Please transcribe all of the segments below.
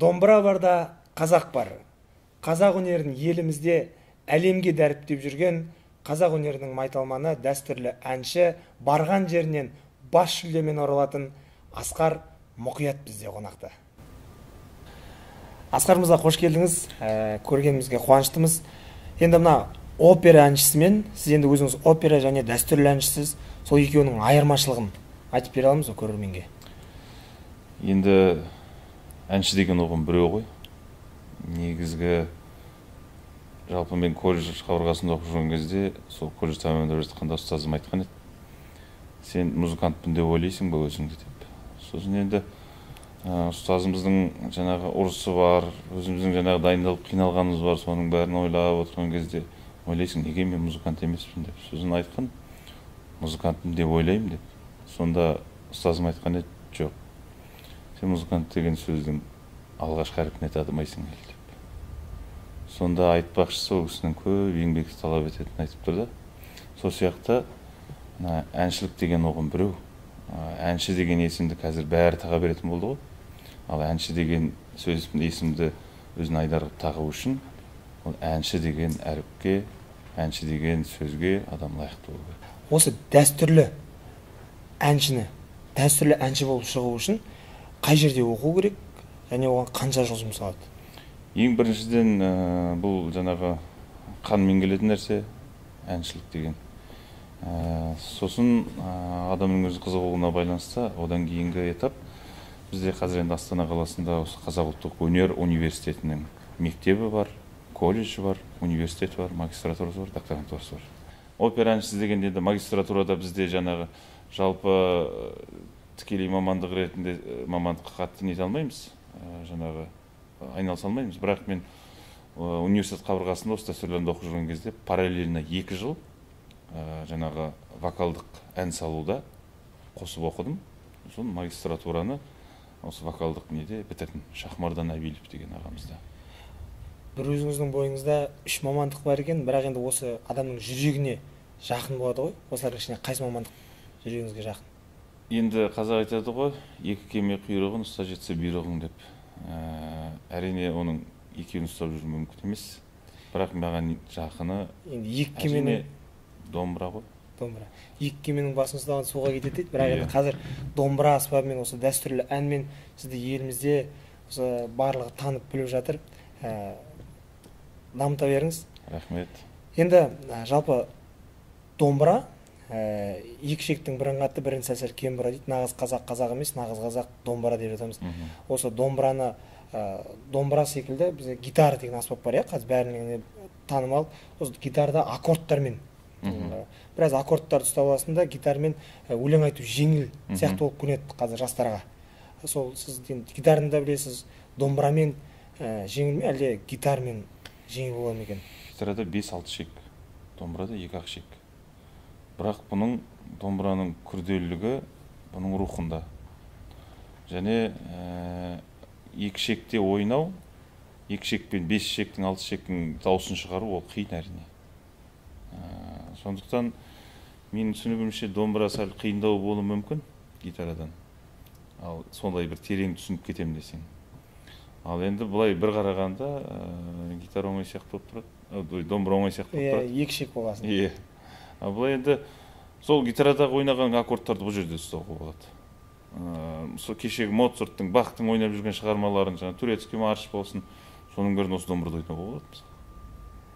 Домбыра барда қазақ бар. Қазақ өнерін елімізде әлемге дәріптеп жүрген қазақ өнерінің майталманы, дәстүрлі әнші, барған жерінен бас жүлдемен оралатын Асқар Мұқият бізде қонақта. Асқар мырза, қош келдіңіз. Көргенімізге қуаныштымыз. Енді мына опера әншісімен, сіз енді өзіңіз опера және дәстүрлі әншісіз, сол екеуінің айырмашылығын айтып бере аламыз ба көрерменге? Енді әнші деген ұғым біреу ғой. Негізгі жалпы мен колледж қабырғасында оқып жүрген кезде, сол колледж тәмамдап жатқанда ұстазым айтқан еді: сен музыкантпын деп ойлайсың ба өзіңді деп. Сосын енді ұстазымыздың жаңағы ұрысы бар, өзіміздің жаңағы дайындалып қиналғанымыз бар, соның бәрін ойлап отырған кезде ойлайсың, неге мен музыкант емеспін деп. Сосын айтқан, музыкантпын деп ойлаймын деп. Сонда ұстазым айтқан еді: жоқ, сен музыкант деген сөздің алғашқы әріпіне татымайсың деп. Сонда айтпақшы, сол кісінің көп еңбекті талап ететінін айтып тұр да. Сол сияқты әншілік деген ұғым біреу. Әнші деген есімді қазір бәрі таға беретін болды ғой. Ал әнші деген есімді өзіне айдарып тағу үшін ол әнші деген әріпке, әнші деген сөзге адам лайықты болу керек. Осы дәстүрлі әнші болып шығу үшін қай жерде оқу керек және оған қанша жыл жұмсалады? Ең біріншіден бұл жаңағы қанмен келетін нәрсе, әншілік деген. Сосын адамның өзі қызығуына байланысты одан кейінгі этап, бізде қазір енді Астана қаласында осы Қазақ ұлттық өнер университетінің мектебі бар, колледжі бар, университеті бар, магистратурасы бар, докторантурасы бар. Опера әншісі дегенде енді магистратурада бізде жаңағы жалпы тікелей мамандық ретінде мамандыққа қатты нете алмаймыз, жаңағы айналыса алмаймыз. Бірақ мен университет қабырғасында осы дәстүрлерді оқып жүрген кезде параллельно 2 жыл жаңағы вокалдық ән салуда қосып оқыдым. Сосын магистратураны осы вокалдық неде бітірдім. Шахмардан Әбилев деген ағамызда. Бір өзіңіздің бойыңызда 3 мамандық бар екен, бірақ енді осы адамның жүрегіне жақын болады ғой. Осылардың ішінде қайсы мамандық жүрегіңізге жақын? Енді қазақ айтады ғой, 2 кеме құйрығын ұста жетсе бұйрығың деп. Әрине оның екеуін ұстап жүру мүмкін емес. Бірақ маған жақыны енді 2 кеменің домбыра ғой. Домбыра. 2 кеменің басын ұстаған суға кетеді дейді. Бірақ енді қазір домбыра аспабымен осы дәстүрлі әнмен сізді елімізде осы барлығы танып біліп жатыр. Дамыта беріңіз. Рахмет. Енді жалпы домбыра екі шектің бірін қатты, бірін сәл кем бұра дейді. Нағыз қазақ қазақ емес, нағыз қазақ домбыра деп жатамыз. Осы домбыраны, домбыра секілді бізде гитара деген аспап бар, қазір бәріне танымал. Осы гитарда аккордтармен біраз аккордтарды ұстап аласың да, гитармен өлең айту жеңіл сияқты болып көрінеді қазір жастарға. Сол сіз гитараны да білесіз, домбырамен жеңіл ме, әлде гитармен жеңіл болады ма екен? Гитарада 5-6 шек, домбырада 2-ақ шек. Бірақ бұның домбыраның күрделілігі бұның рухында. Және 2 шекте ойнау, 2 шекпен 5 шектің 6 шектің дауысын шығару ол қиын әрине. Сондықтан менің түсінігімше домбыра сәл қиындау болуы мүмкін гитарадан. Ал сондай бір терең түсініп кетем десең. Ал енді бұлай бір қарағанда гитара оңай сияқты болып тұрады, домбыра оңай сияқты болып тұрады. 2 шек болғасын. Бұлай енді сол гитарадағы ойнаған аккордтарды бұл жерде ұстауға болады. Сол кешегі Моцарттың, Бахтың ойнап жүрген шығармаларын, жаңа турецкий марш болсын, соның бәрін осы домбырада ойнауға болады.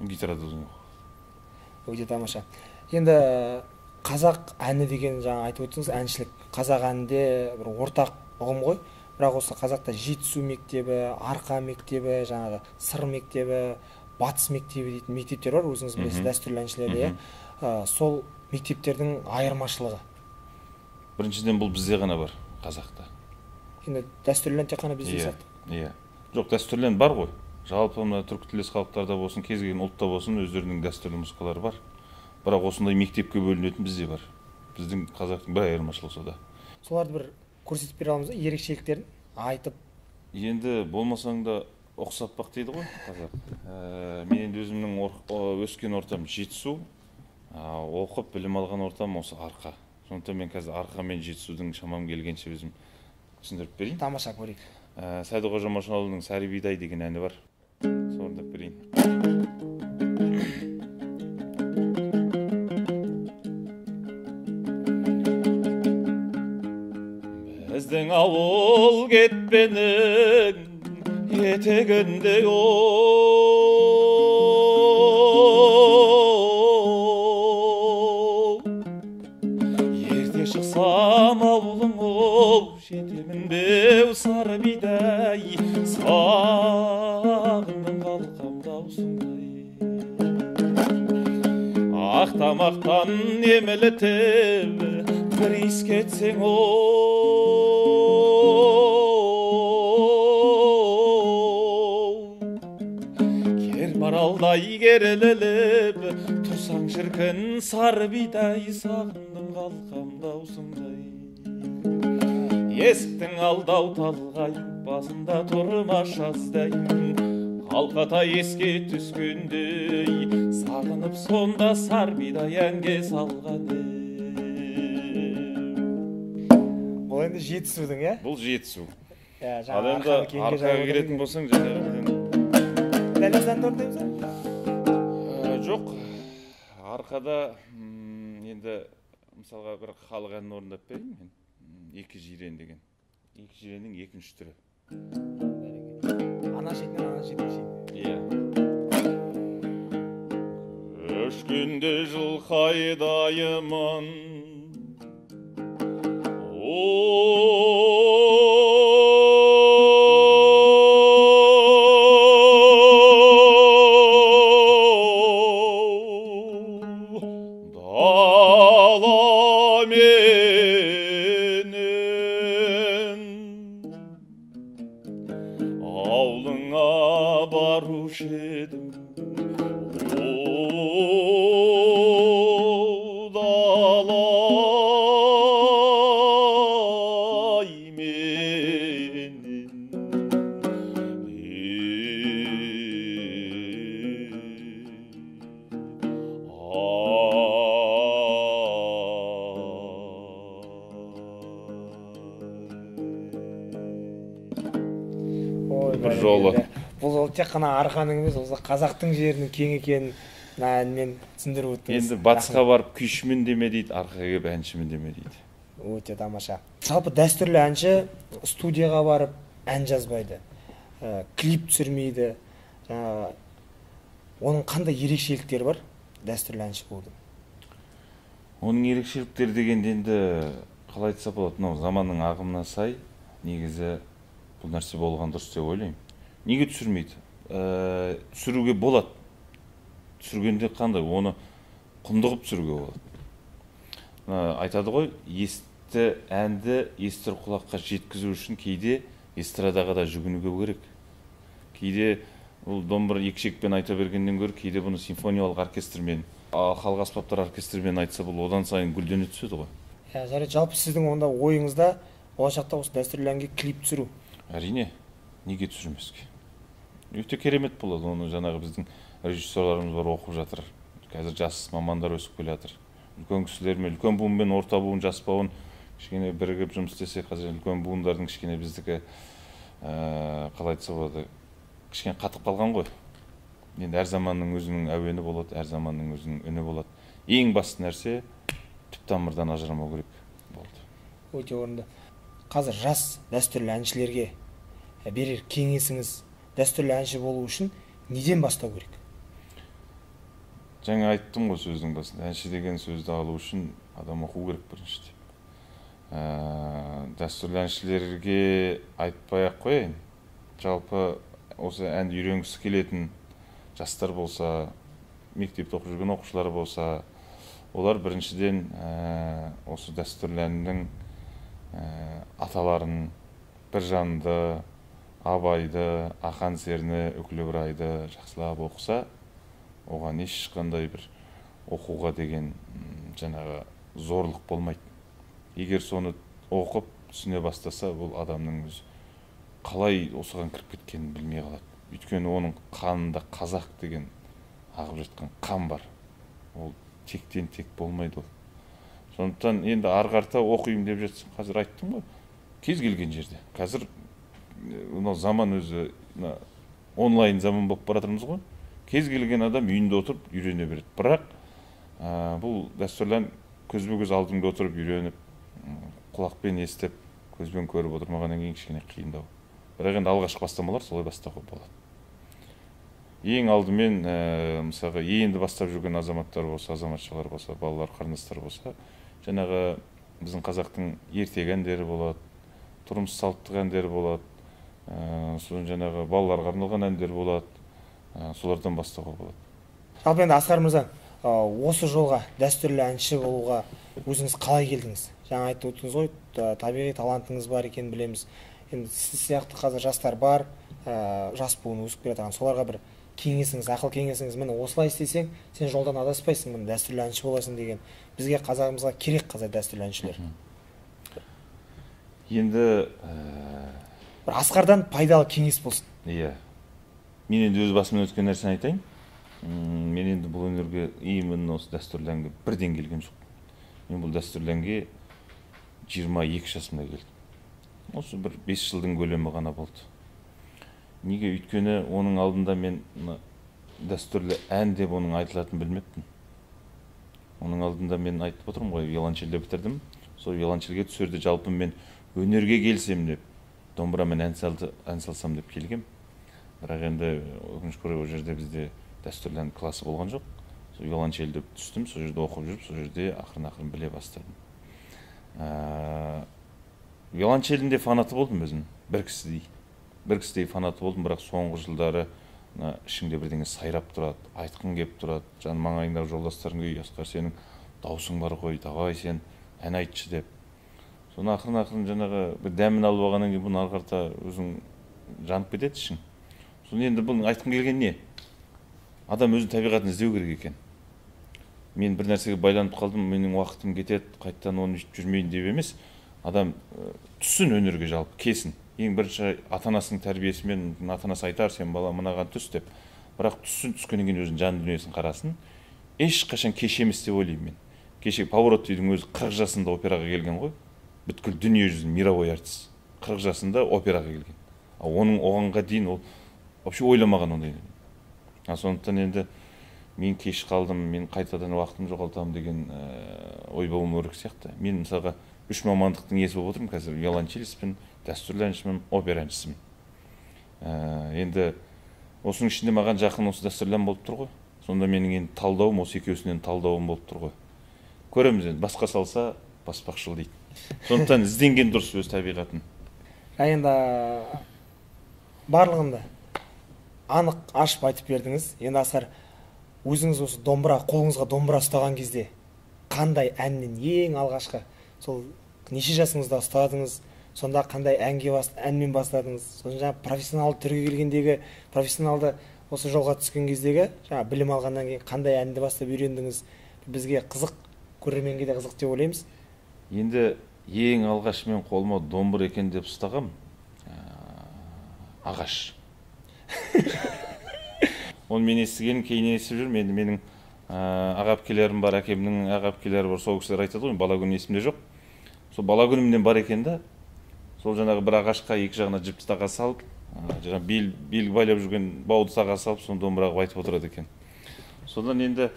Гитарада ойнауға болады. Өте тамаша. Енді қазақ әні деген жаңа айтып өттіңіз, әншілік. Қазақ әнінде бір ортақ ұғым ғой. Бірақ осы қазақта Жетісу мектебі, Арқа мектебі, жаңағы Сыр мектебі, Батыс мектебі дейтін мектептер бар, өзіңіз білесіз, дәстүрлі әншілерде. Сол мектептердің айырмашылығы? Біріншіден бұл бізде ғана бар, қазақта. Енді дәстүрлі ән тек қана бізде сияқты? Жоқ, дәстүрлі ән бар ғой. Жалпы түркітілдес халықтарда болсын, кез келген ұлтта болсын, өздерінің дәстүрлі музыкалары бар. Бірақ осындай мектепке бөлінетін бізде бар. Біздің қазақтың бір айырмашылығы сода. Соларды бір көрсетіп бере аламыз ба, ерекшеліктерін айтып? Енді болмасаң да ұқсап бақ дейді ғой қазақ. Мен енді өзімнің өскен ортам Жетісу, оқып білім алған ортам осы Арқа. Сондықтан мен қазір Арқа мен Жетісудың шамам келгенше өзім түсіндіріп берейін. Тамаша, көрейік. Сәдіқожа Машанұлының «Сары бидай» деген әні бар. Соны орындап берейін. Біздің ауыл кетпенің етегінде ерте шықсам ауылың жетемін беу сары бидай, сағындым қалқам даусыңдай. Ақтамақтан емілітіп бір иіс кетсең Кермаралдай керіліліп тұрсаң шіркін сары бидай, сағындым қалқам даусыңдай. Есіктің алдау талғай, басында тұрма жаздайым, қалқата еске түскендей, сағынып сонда сары бидай әнге салған. Бұл енді жетісудің, е? Бұл жетісу. Ал енді арқаға келетін болсаң, дәлізден орындаймыз ба? Жоқ, арқада енді мысалға бір халық әнін орындап берейін мен. Екі жирен деген. Екі жиреннің екінші түрі. Ана шетінен ана шетіне шейін. Иә. Көшкенде жылқайдаймын, жолы. Бұл тек қана арқаның емес, осы қазақтың жерінің кең екенін әнмен түсіндіріп өттіңіз. Енді батысқа барып күйшімін деме дейді, арқаға келіп әншімін деме дейді. Өте тамаша. Жалпы дәстүрлі әнші студияға барып ән жазбайды, клип түсірмейді. Оның қандай ерекшеліктері бар дәстүрлі әнші болудың? Оның ерекшеліктері дегенде енді қалай айтса болады, заманның ағымына сай негізі бұл нәрсе болған дұрыс деп ойлаймын. Неге түсірмейді? Түсіруге болады. Түсіргенде қандай? Оны құндығып түсіруге болады. Айтады ғой, есті әнді естір құлаққа жеткізу үшін кейде эстрадаға да жүгінуге керек. Кейде бұл домбыра екшекпен айта бергеннен гөрі, кейде бұны симфониялық оркестрмен, халық аспаптар оркестрмен айтса, бұл одан сайын гүлдене түседі ғой. Жалпы сіздің онда ойыңызда болашақта осы дәстүрлі әнге клип түсіру? Әрине, неге түсірмеске? Өте керемет болады. Оны жаңағы біздің режиссерларымыз бар, оқып жатыр. Қазір жас мамандар өсіп келе жатыр. Үлкен кісілермен, үлкен буын мен орта буын, жас буын кішкене бірігіп жұмыс істесе, қазір үлкен буындардың кішкене біздікі қалай айтса болады, кішкене қатып қалған ғой. Енді әр заманның өзінің әуені болады, әр заманның өзінің үні болады. Ең басты нәрсе түп тамырдан ажырамау керек болды. Өте орынды. Қазір жас дәстүрлі әншілерге берер кеңесіңіз, дәстүрлі әнші болу үшін неден бастау керек? Жаңа айттым ғой сөздің басында, әнші деген сөзді алу үшін адам оқу керек біріншіден. Дәстүрлі әншілерге айтпай-ақ қояйын. Жалпы осы әнді үйренгісі келетін жастар болса, мектепте оқып жүрген оқушылар болса, олар біріншіден осы дәстүрлі әннің аталарын, Біржанды, Абайды, Ақан Серіні, Үкілі Ыбырайды жақсылап оқыса, оған ешқандай бір оқуға деген жаңағы зорлық болмайды. Егер соны оқып түсіне бастаса, бұл адамның өзі қалай осыған кіріп кеткенін білмей қалады. Өйткені оның қанында қазақ деген ағып жатқан қан бар. Ол тектен тек болмайды ол. Сондықтан енді ары қарта оқимын деп жатсың, қазір айттым ғой, кез келген жерде. Қазір мына заман өзі онлайн заман болып баратырмыз ғой. Кез келген адам үйінде отырып үйрене береді. Бірақ бұл дәстүрлен көзбе-көз алдыңда отырып үйреніп, құлақпен естіп, көзбен көріп отырмағаннан кейін кішкене қиындау. Бірақ енді алғашқы бастамалар солай бастауға болады. Ең алдымен, мысалға, енді бастап жүрген азаматтар болса, азаматшалар болса, балалар, қарындастар болса, жаңағы біздің қазақтың ертегі әндері болады, тұрмыс салттық әндері болады, сосын жаңағы балаларға арналған әндер болады, солардан бастауға болады. Жалпы енді Асқар мырза, осы жолға дәстүрлі әнші болуға өзіңіз қалай келдіңіз? Жаңа айтып отырдыңыз ғой, табиғи талантыңыз бар екенін білеміз. Енді сіз сияқты қазір жастар бар, жас буын өсіп келе жатқан, соларға бір кеңесіңіз, ақыл кеңесіңіз, міне осылай істесең, сен жолдан адаспайсың, міне дәстүрлі әнші боласың деген. Бізге қазағымызға керек қазір дәстүрлі әншілер. Енді бір Асқардан пайдалы кеңес болсын. Иә. Мен енді өз басымнан өткен нәрсені айтайын. Мен енді бұл өнерге именно осы дәстүрлі әнге бірден келген жоқ. Мен бұл дәстүрлі әнге 22 жасымда келдім. Осы бір 5 жылдың көлемі ғана болды. Неге? Өйткені оның алдында мен дәстүрлі ән деп оның айтылатынын білмеппін. Оның алдында мен айтып отырмын ғой, виолончельде бітірдім. Сол виолончельге түсерде жалпы мен өнерге келсем деп, домбырамен ән салсам деп келгем. Бірақ енді өкінішке орай ол жерде бізде дәстүрлі ән классы болған жоқ. Сол виолончельде түстім, сол жерде оқып жүріп, сол жерде ақырын біле бастадым. Виолончелінде фанаты болдым өзім, бір кісідей фанаты болдым, бірақ соңғы жылдары ішіңде бірдеңе сайрап тұрады, айтқың кеп тұрады, жан маңайыңдағы жолдастарың ей, Асқар, сенің даусың бар ғой, давай сен ән айтшы деп. Соны ақырын жаңағы бір дәмін алып алғаннан кейін бұны ары қарата өзің жанып кетеді ішің. Соны енді бұның айтқым келген не? Адам өзінің табиғатын іздеу керек екен. Мен бір нәрсеге байланып қалдым, менің уақытым кетеді, қайттан оны үйтіп жүрмейін деп емес. Адам түссін өнерге жалпы, кесін. Ең бірінші ата-анасының тәрбиесімен, ата-анасы айтар, сен бала мынаған түс деп. Бірақ түскеннен кейін өзінің жан дүниесін қарасын. Ешқашан кеш емес деп ойлаймын мен. Кеше Паваротидің өзі 40 жасында операға келген ғой. Бүткіл дүние жүзін мировой артист. 40 жасында операға келген. Оның оғанға дейін ол вообще ойламаған ондай. Сондықтан енді мен кеш қалдым, мен қайтадан уақытым жоғалтамын деген ой болмау керек сияқты. Мен мысалға 3 мамандықтың иесі болып отырмын қазір. Виолончелистпін, дәстүрлі әншімін, опера әншісімін. Енді осының ішінде маған жақын осы дәстүрлі ән болып тұр ғой. Сонда менің енді талдауым, осы екеуісінен талдауым болып тұр ғой. Көреміз енді, басқа салса баспақшыл дейді. Сондықтан ізденген дұрыс өз табиғатын. Енді барлығында анық ашып айтып бердіңіз. Енді Асқар, өзіңіз осы домбыра, қолыңызға домбыра ұстаған кезде қандай әннен ең алғашқы, сол неше жасыңызда ұстадыңыз, сонда қандай әнмен бастадыңыз, сосын жаңа профессионалды түрге келгендегі, профессионалды осы жолға түскен кездегі жаңа білім алғаннан кейін қандай әнді бастап үйрендіңіз? Бізге қызық, көрерменге де қызық деп ойлаймыз. Енді ең алғаш мен қолыма домбыра екен деп ұстағам ағаш. Оны мен естіген, кейін естіп жүрмін. Енді менің аға әпкелерім бар, әкемнің аға әпкелері бар, сол кісілер айтады ғой, бала күні есімде жоқ. Сол бала күнімнен бар екен да, сол жаңағы бір ағашқа екі жағына жіпті таға салып, жаңа белгі байлап жүрген бауды таға салып, соны домбыраға айтып отырады екен. Содан енді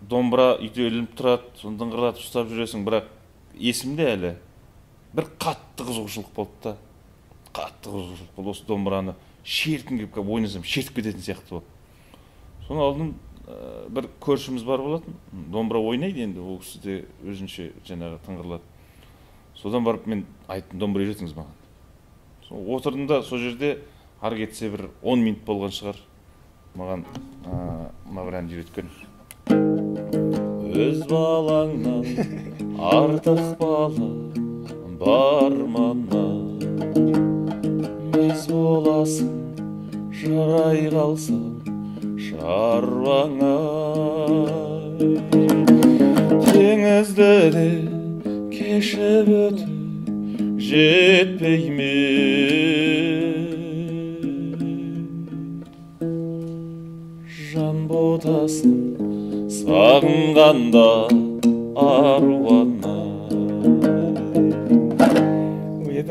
домбыра үйде ілініп тұрады, соны дыңғырлатып ұстап жүресің, бірақ есімде әлі бір қатты қызығушылық болды да. Қатты қызығушылық болды, осы домбыраны шертін кеп ойнасам шертіп кететін сияқты болды. Соны алдым, бір көршіміз бар болатын, домбыра ойнайды енді, ол кісі де өзінше жаңағы тыңғырлады. Содан барып мен айттым, домбыра үйретіңіз маған. Отырдым да, сол жерде ары кетсе бір 10 минут болған шығар, маған бір әнді үйреткен. Өз балаңнан артық бала бар мана, мес боласың, жарай қалсаң шаруаңа. Теңізді де кешіп өтіп жетпей ме, жан ботасын сағынғанда аруана.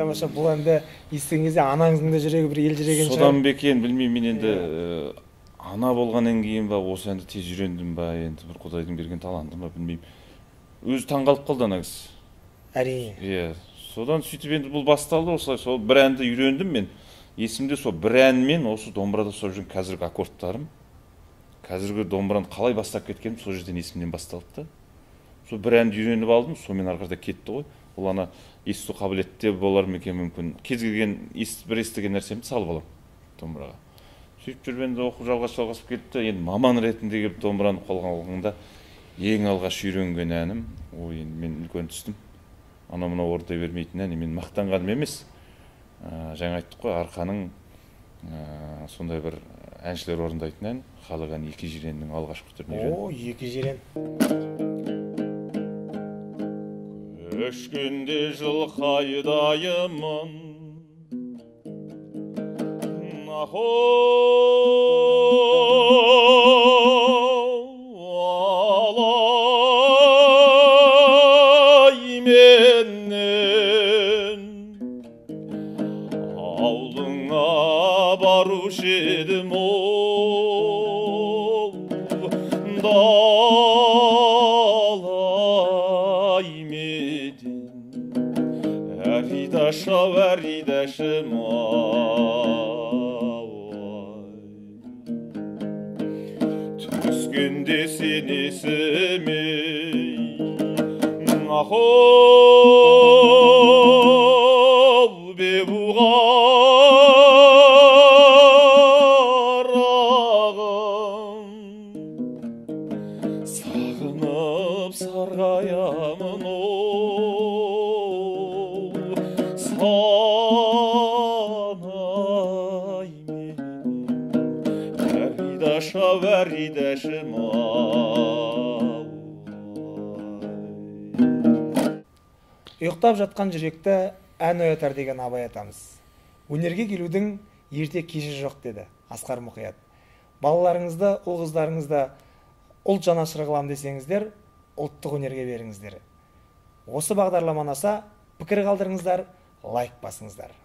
тамаша. Бұл әнді естіген кезде анаңыздың да жүрегі бір ел жүреген шығар. Содан бекен білмеймін, мен енді ана болғаннан кейін ба осы әнді тез үйрендім ба, енді бір Құдайдың берген таланты ма білмеймін. Өзі таңғалып қалды ана кісі. Әрине. Иә. Содан сөйтіп енді бұл басталды осылай. Сол бір әнді үйрендім мен. Есімде сол бір әнмен осы домбырада соғып жүрген қазіргі аккордтарым, қазіргі домбыраны қалай бастап кеткенім сол жерден есімнен басталды да. Сол бір әнді үйреніп алдым, сонымен ары қарата кетті ғой. Ол ана есту қабілетте болар ма екен мүмкін. Кез келген бір естіген нәрсемді салып аламын домбыраға. Сөйтіп жүріп енді оқу жалғасып кетті. Енді маман ретінде келіп домбыраны қолға алғанда ең алғаш үйренген әнім, ой, енді мен үлкен түстім. Ана-мына орындай бермейтін ән, мен мақтанғаным емес. Жаңа айттық қой, арқаның сондай бір әншілер орындайтын ән, халық әні Екі жиреннің алғашқы түрін үйрендім. О, Екі жирен. Көшкенде жылқайдаймын, алай менен аулыңа барушы едім, ол далай меден әридашау әридашым түскенде сен есіме ахол бебуғарағым сағынып сарғаямын, ол санай менен әридашау әридашым Ұйықтап жатқан жүректі ән оятар деген Абай атамыз. Өнерге келудің ерте кеші жоқ деді Асқар Мұқият. Балаларыңызды, ұл-қыздарыңызды ұлт жанашыры қылам десеңіздер, ұлттық өнерге беріңіздер. Осы бағдарламаны аса пікір қалдырыңыздар, лайк басыңыздар.